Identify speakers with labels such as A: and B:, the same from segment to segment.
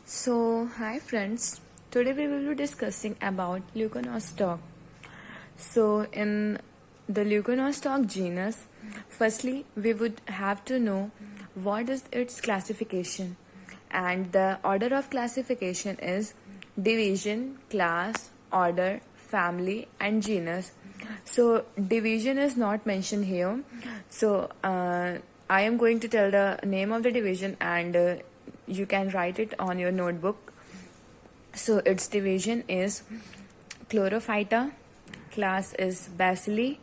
A: Hi friends. Today we will be discussing about Leuconostoc. In the Leuconostoc genus, firstly we would have to know what is its classification, and the order of classification is division, class, order, family, and genus. So division is not mentioned here. I am going to tell the name of the division, and you can write it on your notebook. So its division is Chlorophyta, class is Bacilli,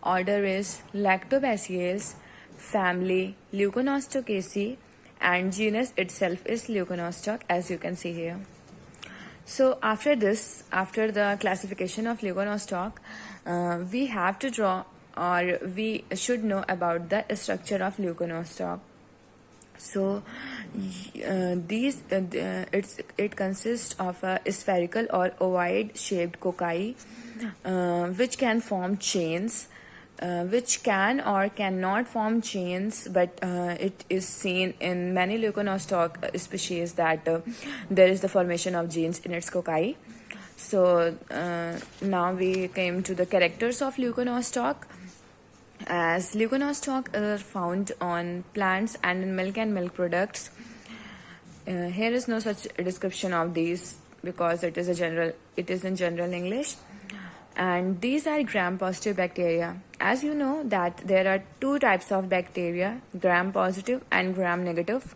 A: order is Lactobacillus, family Leuconostocaceae, and genus itself is Leuconostoc, as you can see here. So after the classification of Leuconostoc, we have to draw, or we should know about the structure of Leuconostoc. So it consists of a spherical or ovoid shaped cocci, which can form chains, which can or cannot form chains, but it is seen in many Leuconostoc species that there is the formation of genes in its cocci. So now we came to the characters of Leuconostoc. As Leuconostoc are found on plants and in milk and milk products. Here is no such description of these because it is in general English. And these are gram-positive bacteria. As you know that there are two types of bacteria, gram-positive and gram-negative.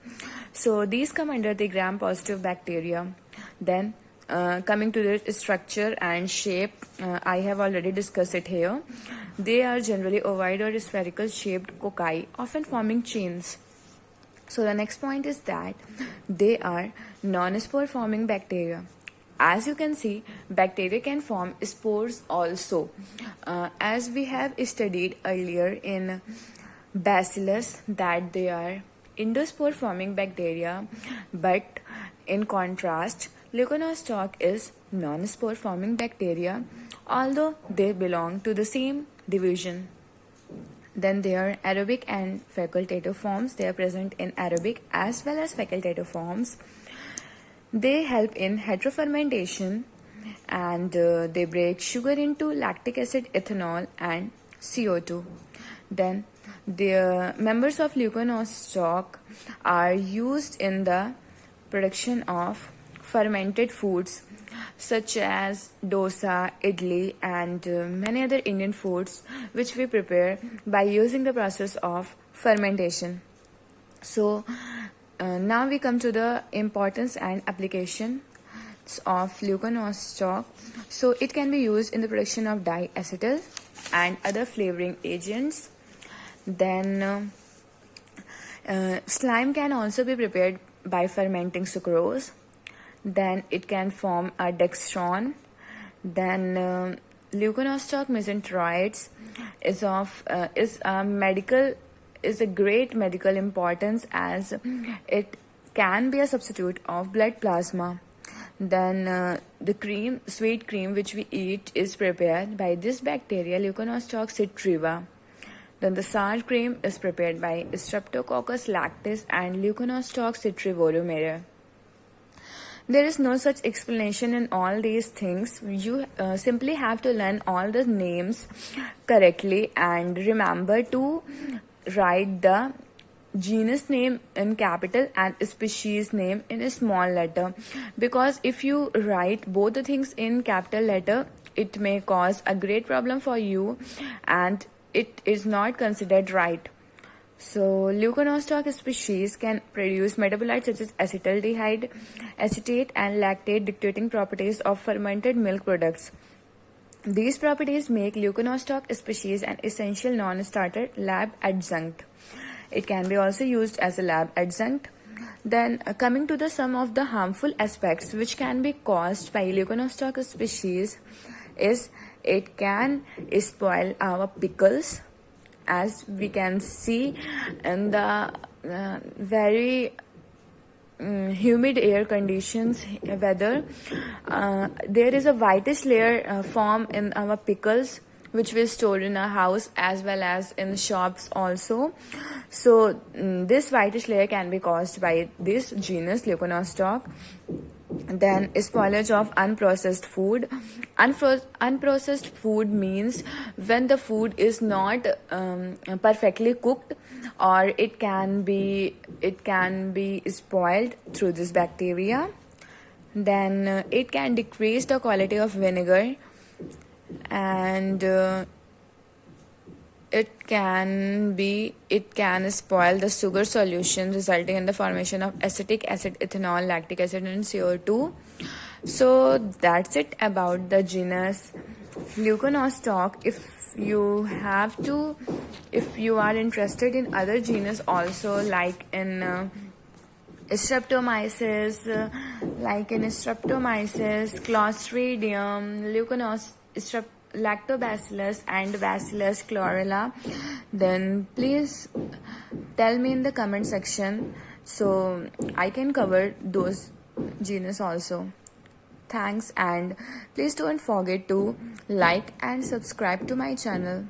A: So these come under the gram-positive bacteria. Then coming to their structure and shape, I have already discussed it here. They are generally ovoid or spherical shaped cocci, often forming chains. So the next point is that they are non-spore forming bacteria. As you can see, bacteria can form spores also. As we have studied earlier in Bacillus that they are endospore forming bacteria, but in contrast, Leuconostoc is non-spore forming bacteria, although they belong to the same division. Then there are aerobic and facultative forms. They are present in aerobic as well as facultative forms. They help in heterofermentation, and they break sugar into lactic acid, ethanol, and CO2. Then the members of Leuconostoc are used in the production of fermented foods such as dosa, idli, and many other Indian foods which we prepare by using the process of fermentation. So now we come to the importance and application of Leuconostoc. So it can be used in the production of diacetyl and other flavoring agents. Then slime can also be prepared by fermenting sucrose. Then it can form a dextran. Then Leuconostoc mesenterides is a great medical importance as it can be a substitute of blood plasma. Then the sweet cream which we eat is prepared by this bacteria Leuconostoc citriva. Then the sour cream is prepared by Streptococcus lactis and Leuconostoc citrivorumere. There is no such explanation in all these things. You simply have to learn all the names correctly and remember to write the genus name in capital and species name in a small letter, because if you write both the things in capital letter, it may cause a great problem for you and it is not considered right. So Leuconostoc species can produce metabolites such as acetaldehyde, acetate, and lactate, dictating properties of fermented milk products. These properties make Leuconostoc species an essential non-starter lab adjunct. It can be also used as a lab adjunct. Then coming to some of the harmful aspects which can be caused by Leuconostoc species is it can spoil our pickles. As we can see in the very humid air conditions weather, there is a whitish layer form in our pickles which we store in our house as well as in shops also. So this whitish layer can be caused by this genus Leuconostoc. Then spoilage of unprocessed food. Unprocessed food means when the food is not perfectly cooked, or it can be spoiled through this bacteria. Then it can decrease the quality of vinegar, and it can spoil the sugar solution, resulting in the formation of acetic acid, ethanol, lactic acid, and CO2. So that's it about the genus Leuconostoc. If you are interested in other genus also, like in Streptomyces, Clostridium, Lactobacillus, and Bacillus chlorella, then please tell me in the comment section so I can cover those genus also. Thanks, and please don't forget to like and subscribe to my channel.